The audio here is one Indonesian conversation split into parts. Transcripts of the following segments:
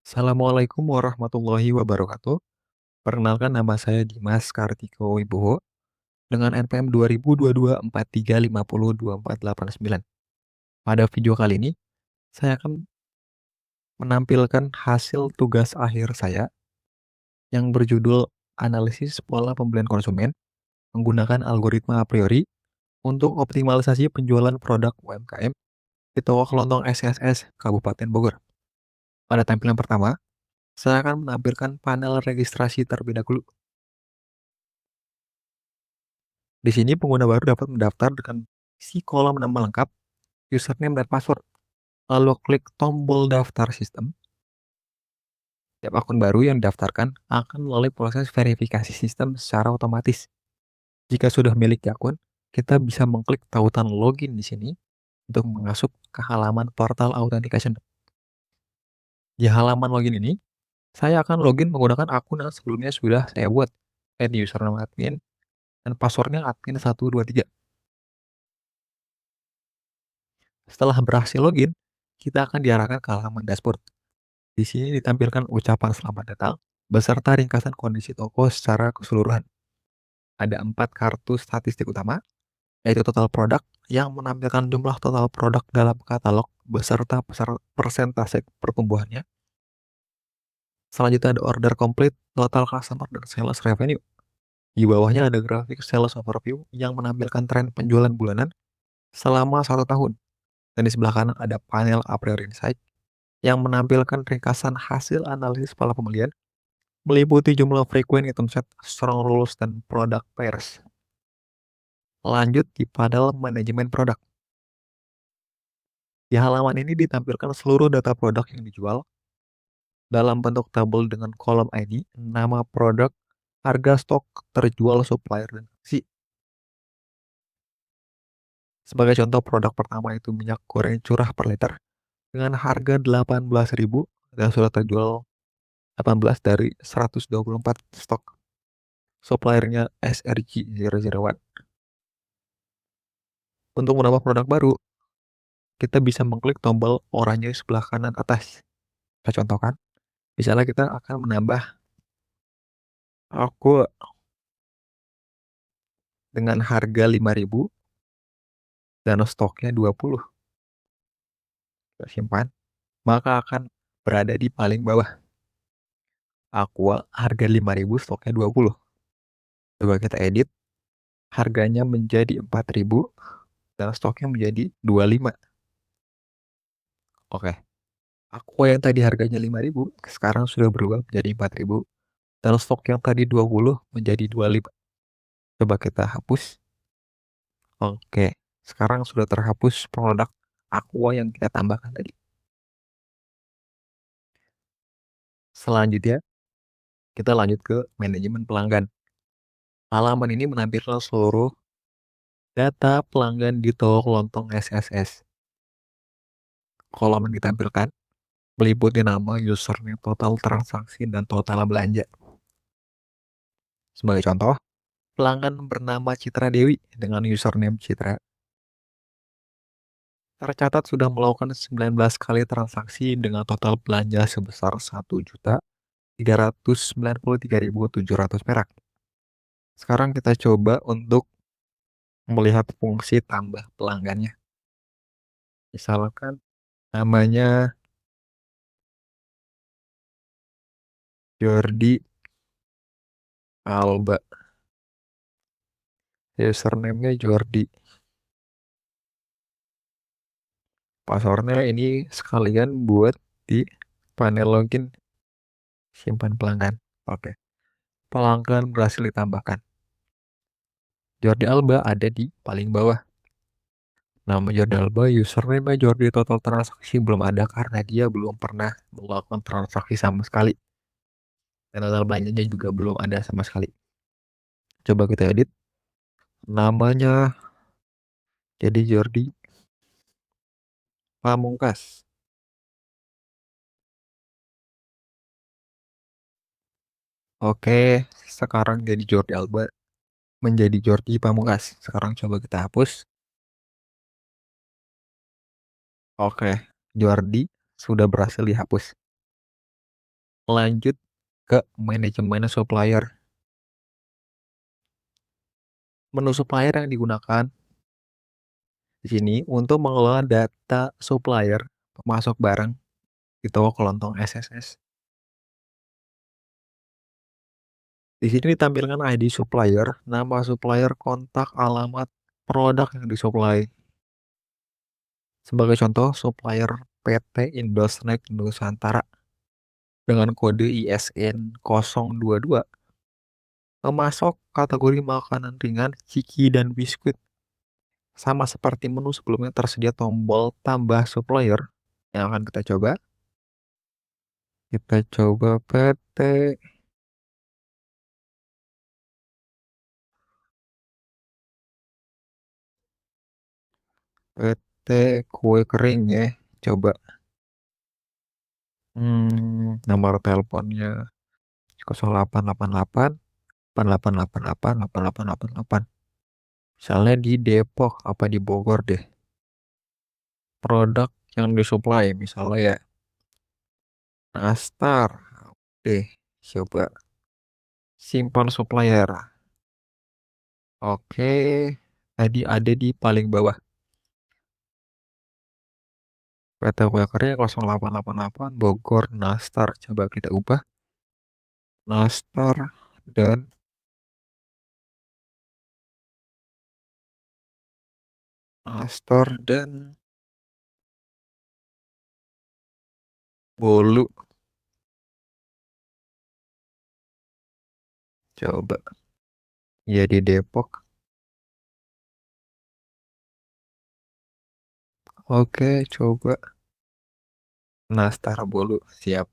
Assalamualaikum warahmatullahi wabarakatuh. Perkenalkan nama saya Dimas Kartiko Wibowo dengan NPM 202243502489. Pada video kali ini, saya akan menampilkan hasil tugas akhir saya yang berjudul Analisis Pola Pembelian Konsumen menggunakan algoritma a priori untuk optimalisasi penjualan produk UMKM di toko kelontong SSS Kabupaten Bogor. Pada tampilan pertama, saya akan menampilkan panel registrasi terlebih dahulu. Di sini pengguna baru dapat mendaftar dengan isi kolom nama lengkap, username dan password. Lalu klik tombol daftar sistem. Tiap akun baru yang didaftarkan akan melalui proses verifikasi sistem secara otomatis. Jika sudah memiliki akun, kita bisa mengklik tautan login di sini untuk masuk ke halaman portal authentication. Di halaman login ini, saya akan login menggunakan akun yang sebelumnya sudah saya buat, yaitu username admin dan passwordnya admin123. Setelah berhasil login, kita akan diarahkan ke halaman dashboard. Di sini ditampilkan ucapan selamat datang beserta ringkasan kondisi toko secara keseluruhan. Ada 4 kartu statistik utama, yaitu total produk yang menampilkan jumlah total produk dalam katalog beserta persentase pertumbuhannya. Selanjutnya ada order complete, total customer, dan sales revenue. Di bawahnya ada grafik sales overview yang menampilkan tren penjualan bulanan selama 1 tahun. Dan di sebelah kanan ada panel a priori insight yang menampilkan ringkasan hasil analisis pola pembelian meliputi jumlah frequent item set, strong rules, dan product pairs. Lanjut di panel manajemen produk. Di halaman ini ditampilkan seluruh data produk yang dijual dalam bentuk tabel dengan kolom ID, nama produk, harga stok, terjual, supplier, dan aksi. Sebagai contoh, produk pertama itu minyak goreng curah per liter dengan harga 18.000 dan sudah terjual 18 dari 124 stok. Suppliernya SRG001. Untuk menambah produk baru, kita bisa mengklik tombol oranye sebelah kanan atas. Saya contohkan, misalnya kita akan menambah aku dengan harga 5.000 dan stoknya 20. Kita simpan, maka akan berada di paling bawah. Aqua harga 5.000, stoknya 20. Coba kita edit, harganya menjadi 4.000 dan stoknya menjadi 25. Oke. Aqua yang tadi harganya 5.000 sekarang sudah berubah menjadi 4.000 dan stok yang tadi 20 menjadi 25. Coba kita hapus. Oke, sekarang sudah terhapus produk Aqua yang kita tambahkan tadi. Selanjutnya, kita lanjut ke manajemen pelanggan. Halaman ini menampilkan seluruh data pelanggan di toko kelontong SSS. Kolom yang ditampilkan meliputi nama, username, total transaksi, dan total belanja. Sebagai contoh, pelanggan bernama Citra Dewi dengan username Citra tercatat sudah melakukan 19 kali transaksi dengan total belanja sebesar 1.393.700 perak. Sekarang kita coba untuk melihat fungsi tambah pelanggannya. Misalkan namanya Jordi Alba. Username-nya Jordi. Passwordnya ini sekalian buat di panel login simpan pelanggan. Oke. Pelanggan berhasil ditambahkan. Jordi Alba ada di paling bawah. Nama Jordi Alba, username Jordi, total transaksi belum ada karena dia belum pernah melakukan transaksi sama sekali. Dan total belanjanya juga belum ada sama sekali. Coba kita edit. Namanya jadi Jordi Pamungkas. Oke, sekarang jadi Jordi Alba menjadi Jordi Pamungkas. Sekarang coba kita hapus. Oke, Jordi sudah berhasil dihapus. Lanjut ke manajemen supplier. Menu supplier yang digunakan di sini untuk mengelola data supplier pemasok barang di toko kelontong SSS. Di sini ditampilkan ID supplier, nama supplier, kontak, alamat, produk yang disuplai. Sebagai contoh, supplier PT Indosnaik Nusantara dengan kode ISN 022 memasok kategori makanan ringan, ciki, dan biskuit. Sama seperti menu sebelumnya tersedia tombol tambah supplier yang akan kita coba. Kita coba PT kue kering ya. Coba nomor teleponnya 0888 8888 8888. Misalnya di Depok apa di Bogor deh. Produk yang disuplai misalnya ya Nastar. Deh, coba simpan supplier. Oke, tadi ada di paling bawah. PT kue kering 0888 Bogor Nastar. Coba kita ubah Nastar dan Nastar dan Bolu. Coba ya di Depok. Oke, coba Nastar Bolu. Siap.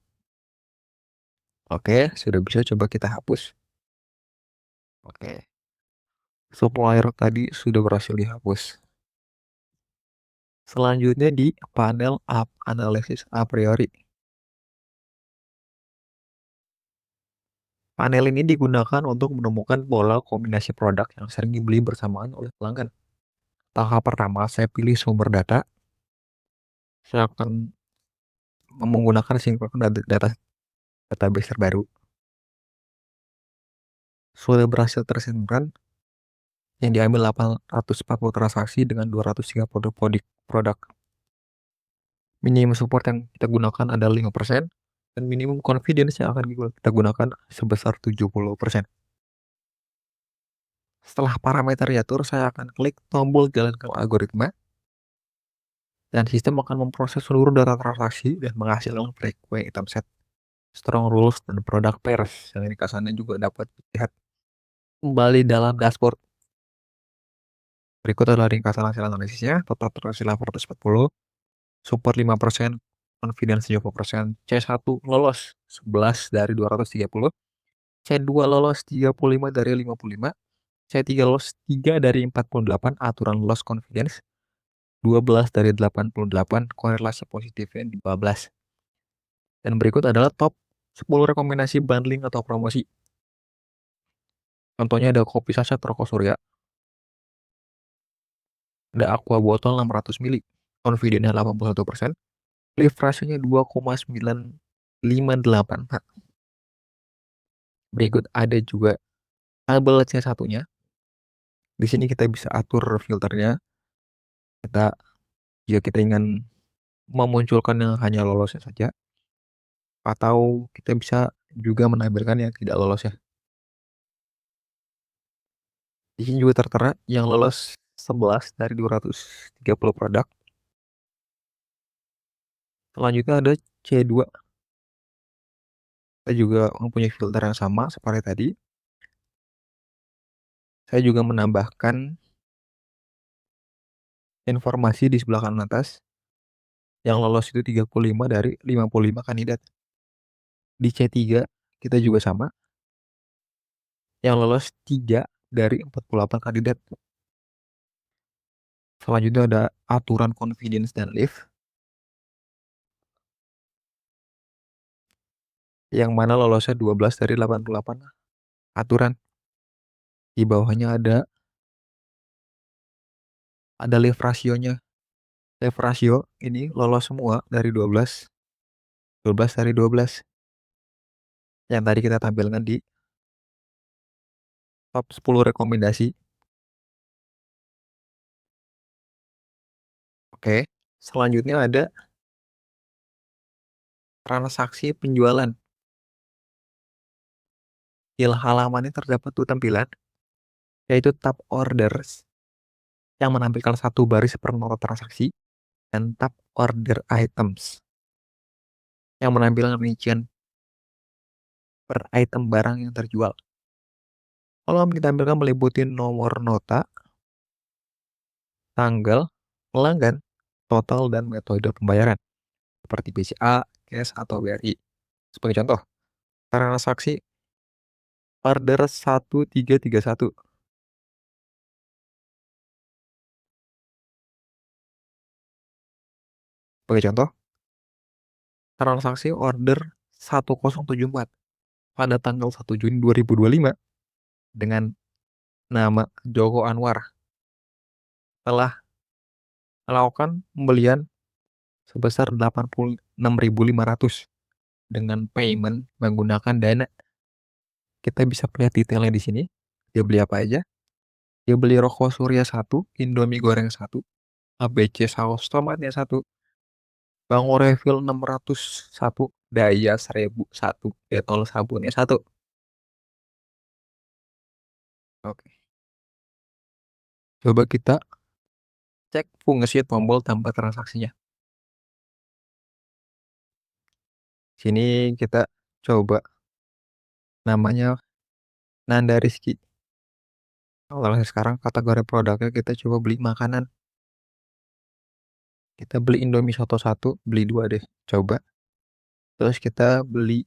Oke, sudah bisa, coba kita hapus. Oke, supplier tadi sudah berhasil dihapus. Selanjutnya di panel App Analysis a priori. Panel ini digunakan untuk menemukan pola kombinasi produk yang sering dibeli bersamaan oleh pelanggan. Tahap pertama, saya pilih sumber data. Saya akan menggunakan sinkron data database terbaru. Sudah berhasil tersinkron yang diambil 840 transaksi dengan 230 produk. Minimum support yang kita gunakan adalah 5% dan minimum confidence yang akan kita gunakan sebesar 70%. Setelah parameter diatur, saya akan klik tombol jalankan algoritma dan sistem akan memproses seluruh data transaksi dan menghasilkan breakaway item set, strong rules, dan product pairs yang ringkasannya juga dapat dilihat kembali dalam dashboard. Berikut adalah ringkasan hasil analisisnya. Total transaksi 840, support 5%, confidence 70%, C1 lolos 11 dari 230, C2 lolos 35 dari 55, C3 lolos 3 dari 48, aturan loss confidence 12 dari 88, korelasi positifnya 15. Dan berikut adalah top 10 rekomendasi bundling atau promosi. Contohnya ada kopi saset Roko Surya, ada Aqua botol 600 ml, confidence 81%, lift ratio-nya 2,958. Berikut ada juga tabel C1-nya. Di sini kita bisa atur filternya. Jika kita ingin memunculkan yang hanya lolosnya saja, atau kita bisa juga menampilkan yang tidak lolos ya. Di sini juga tertera yang lolos 11 dari 230 produk. Selanjutnya ada C2. Kita juga mempunyai filter yang sama seperti tadi. Saya juga menambahkan informasi di sebelah kanan atas. Yang lolos itu 35 dari 55 kandidat. Di C3 kita juga sama. Yang lolos 3 dari 48 kandidat. Selanjutnya ada aturan confidence dan lift. Yang mana lolosnya 12 dari 88 aturan. Di bawahnya ada lift rasionya. Lift rasio ini lolos semua dari 12. 12 dari 12. yang tadi kita tampilkan di top 10 rekomendasi. Oke. Selanjutnya ada transaksi penjualan. Di halaman ini terdapat tuh tampilan, yaitu tab orders yang menampilkan satu baris per noto transaksi dan tab order items yang menampilkan rincian per item barang yang terjual. Kolom ditampilkan meliputi nomor nota, tanggal, pelanggan, total, dan metode pembayaran seperti BCA, cash, atau BRI. Sebagai contoh, transaksi order 1331. Sebagai contoh, transaksi order 1074 pada tanggal 1 Juni 2025 dengan nama Joko Anwar telah melakukan pembelian sebesar 86.500 dengan payment menggunakan Dana. Kita bisa melihat detailnya di sini. Dia beli apa aja? Dia beli rokok Surya 1, Indomie goreng 1, ABC saus tomatnya 1, Bango Refill 601, Daya 1001, Detol sabunnya 1. Oke. Coba kita cek fungsi tombol tanpa transaksinya. Sini kita coba namanya Nanda Rizky. Kalau sekarang kategori produknya kita coba beli makanan. Kita beli Indomie Soto 1, beli 2 deh. Coba. Terus kita beli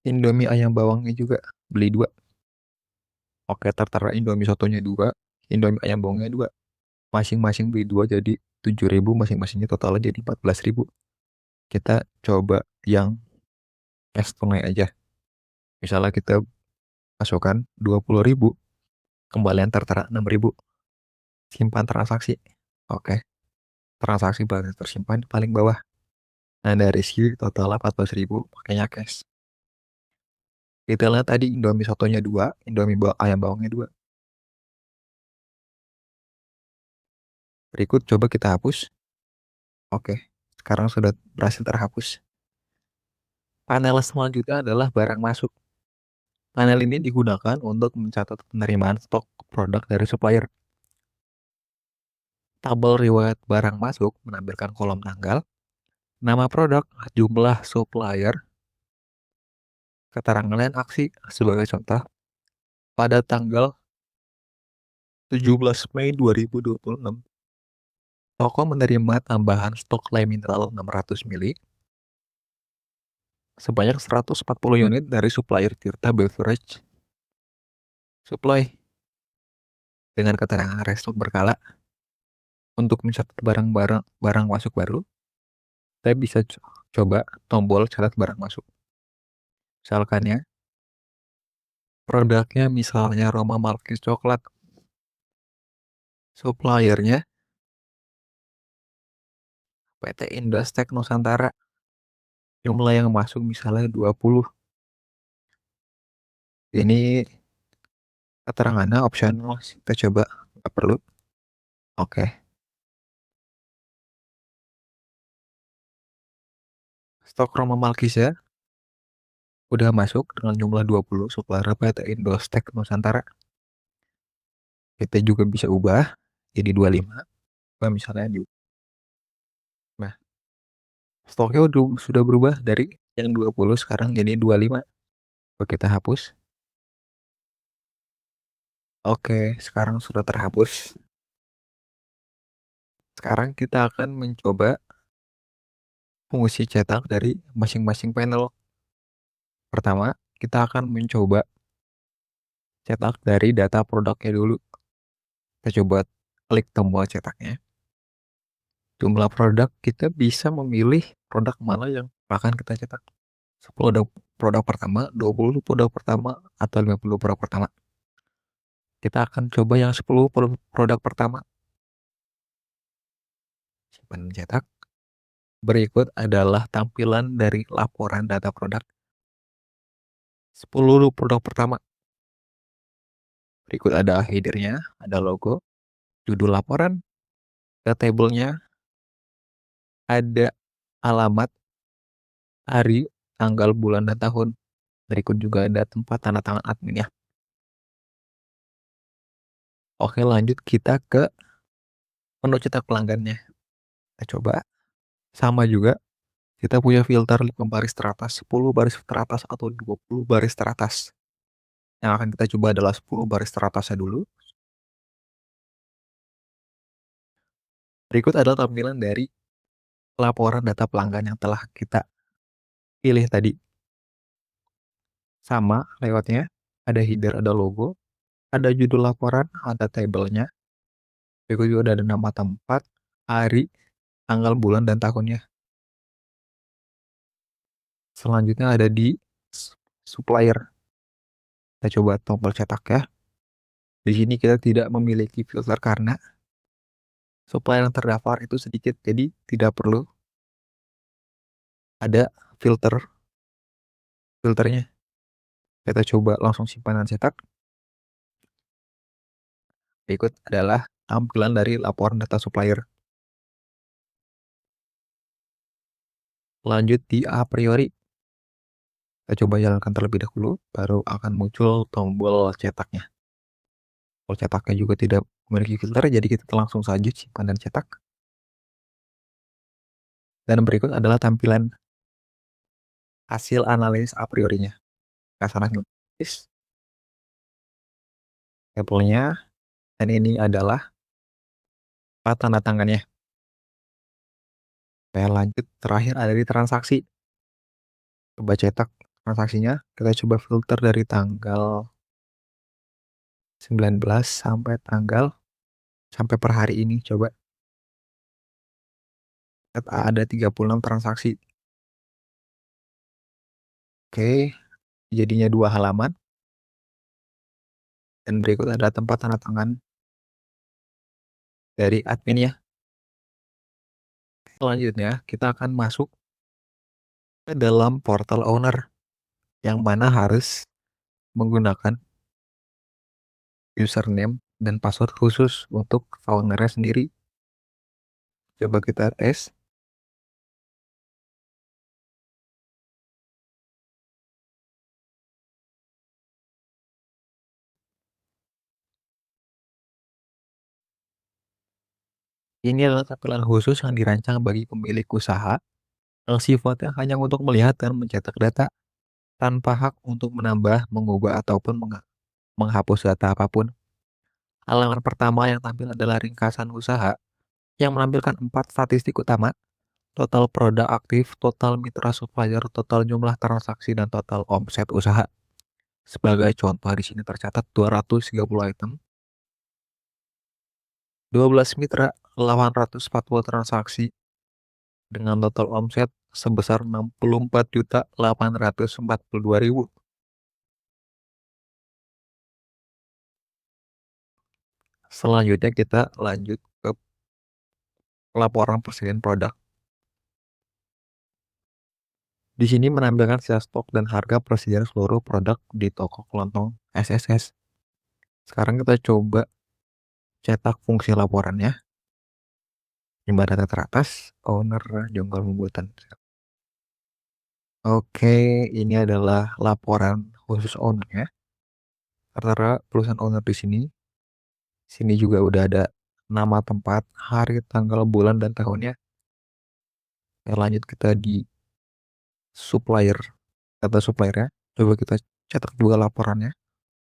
Indomie ayam bawangnya juga, beli 2. Oke, tertera Indomie sotonya 2, Indomie ayam bawangnya 2. Masing-masing beli 2 jadi 7.000, masing-masingnya totalnya jadi 14.000. Kita coba yang cash tunai aja. Misalnya kita masukkan 20.000, kembalian tertera 6.000. Simpan transaksi. Oke, transaksi baru tersimpan di paling bawah. Nah, dari sini total 14.000 pakainya cash. Kita lihat tadi Indomie sotonya 2, Indomie ayam bawangnya 2. Berikut coba kita hapus. Oke, sekarang sudah berhasil terhapus. Panel selanjutnya adalah barang masuk. Panel ini digunakan untuk mencatat penerimaan stok produk dari supplier. Tabel riwayat barang masuk menampilkan kolom tanggal, nama produk, jumlah supplier, keterangan lain aksi. Sebagai contoh, pada tanggal 17 Mei 2026, toko menerima tambahan stok lem mineral 600 ml sebanyak 140 unit dari supplier Tirta Beverage Supply dengan keterangan restock berkala. Untuk mencatat barang masuk baru, saya bisa coba tombol catat barang masuk. Misalkan ya, produknya misalnya Roma Malkis coklat, suppliernya PT Indostek Nusantara, jumlah yang masuk misalnya 20. Ini keterangannya opsional, kita coba, nggak perlu. Oke, stok Roma Malkis ya udah masuk dengan jumlah 20 supplier PT Indostek Nusantara. Kita juga bisa ubah jadi 25, misalnya di. Nah, stoknya sudah berubah dari yang 20 sekarang jadi 25. Coba kita hapus. Oke, sekarang sudah terhapus. Sekarang kita akan mencoba fungsi cetak dari masing-masing panel. Pertama, kita akan mencoba cetak dari data produknya dulu. Kita coba klik tombol cetaknya. Jumlah produk, kita bisa memilih produk mana yang akan kita cetak. 10 produk pertama, 20 produk pertama, atau 50 produk pertama. Kita akan coba yang 10 produk pertama. Simpan cetak. Berikut adalah tampilan dari laporan data produk 10 produk pertama. Berikut ada header-nya, ada logo, judul laporan, ada tabelnya, ada alamat, hari, tanggal, bulan, dan tahun. Berikut juga ada tempat tanda tangan admin ya. Oke, lanjut kita ke menu cetak pelanggannya. Kita coba. Sama juga, kita punya filter 5 baris teratas, 10 baris teratas, atau 20 baris teratas. Yang akan kita coba adalah 10 baris teratasnya dulu. Berikut adalah tampilan dari laporan data pelanggan yang telah kita pilih tadi. Sama layoutnya, ada header, ada logo, ada judul laporan, ada tabelnya. Berikut juga ada nama tempat, hari, tanggal, bulan, dan tahunnya. Selanjutnya ada di supplier. Kita coba tombol cetak ya. Di sini kita tidak memiliki filter karena supplier yang terdaftar itu sedikit, jadi tidak perlu ada filternya. Kita coba langsung simpanan cetak. Berikut adalah tampilan dari laporan data supplier. Lanjut di a priori. Kita coba jalankan terlebih dahulu, baru akan muncul tombol cetaknya. Tombol cetaknya juga tidak memiliki filter, jadi kita langsung saja simpan dan cetak. Dan berikut adalah tampilan hasil analisis a priorinya. Kasarnya nulis tabelnya, dan ini adalah tanda tangannya. Saya lanjut, terakhir ada di transaksi. Coba cetak transaksinya, kita coba filter dari tanggal 19 sampai per hari ini. Coba ada 36 transaksi. Oke, jadinya 2 halaman. Dan berikut ada tempat tanda tangan dari admin ya. Selanjutnya kita akan masuk ke dalam portal owner, yang mana harus menggunakan username dan password khusus untuk ownernya sendiri. Coba kita tes. Ini adalah tampilan khusus yang dirancang bagi pemilik usaha yang sifatnya hanya untuk melihat dan mencetak data tanpa hak untuk menambah, mengubah, ataupun menghapus data apapun. Halaman pertama yang tampil adalah ringkasan usaha yang menampilkan 4 statistik utama: total produk aktif, total mitra supplier, total jumlah transaksi, dan total omset usaha. Sebagai contoh, di sini tercatat 230 item, 12 mitra, 840 transaksi, dengan total omset sebesar 64.842.000. Selanjutnya kita lanjut ke laporan persediaan produk. Di sini menampilkan sisa stok dan harga persediaan seluruh produk di toko kelontong SSS. Sekarang kita coba cetak fungsi laporannya. Lima data teratas, owner, jongkol pembuatan. Oke, ini adalah laporan khusus ownernya. Tertera tulisan owner di sini. Sini juga udah ada nama tempat, hari, tanggal, bulan, dan tahunnya. Ya, lanjut kita di supplier, data suppliernya. Coba kita cetak juga laporannya.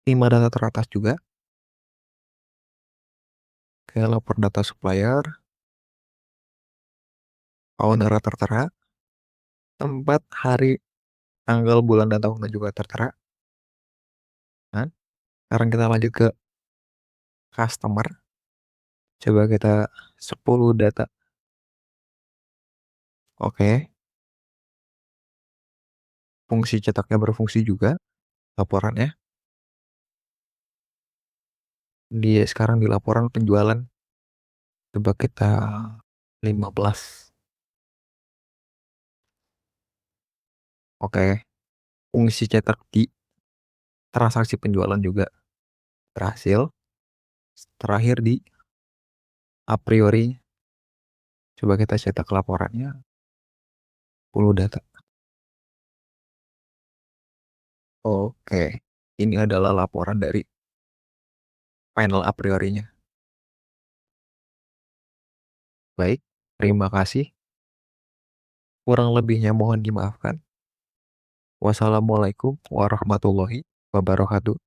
5 data teratas juga. Oke, lapor data supplier. Owner tertera. Tempat, hari, tanggal, bulan, dan tahunnya juga tertera. Nah, sekarang kita lanjut ke customer. Coba kita 10 data. Oke, fungsi cetaknya berfungsi juga. Laporannya. Sekarang di laporan penjualan. Coba kita 15. Oke, fungsi cetak di transaksi penjualan juga berhasil. Terakhir di a priori, coba kita cetak laporannya, 10 data. Oke, ini adalah laporan dari final a priorinya. Baik, terima kasih. Kurang lebihnya mohon dimaafkan. Wassalamualaikum warahmatullahi wabarakatuh.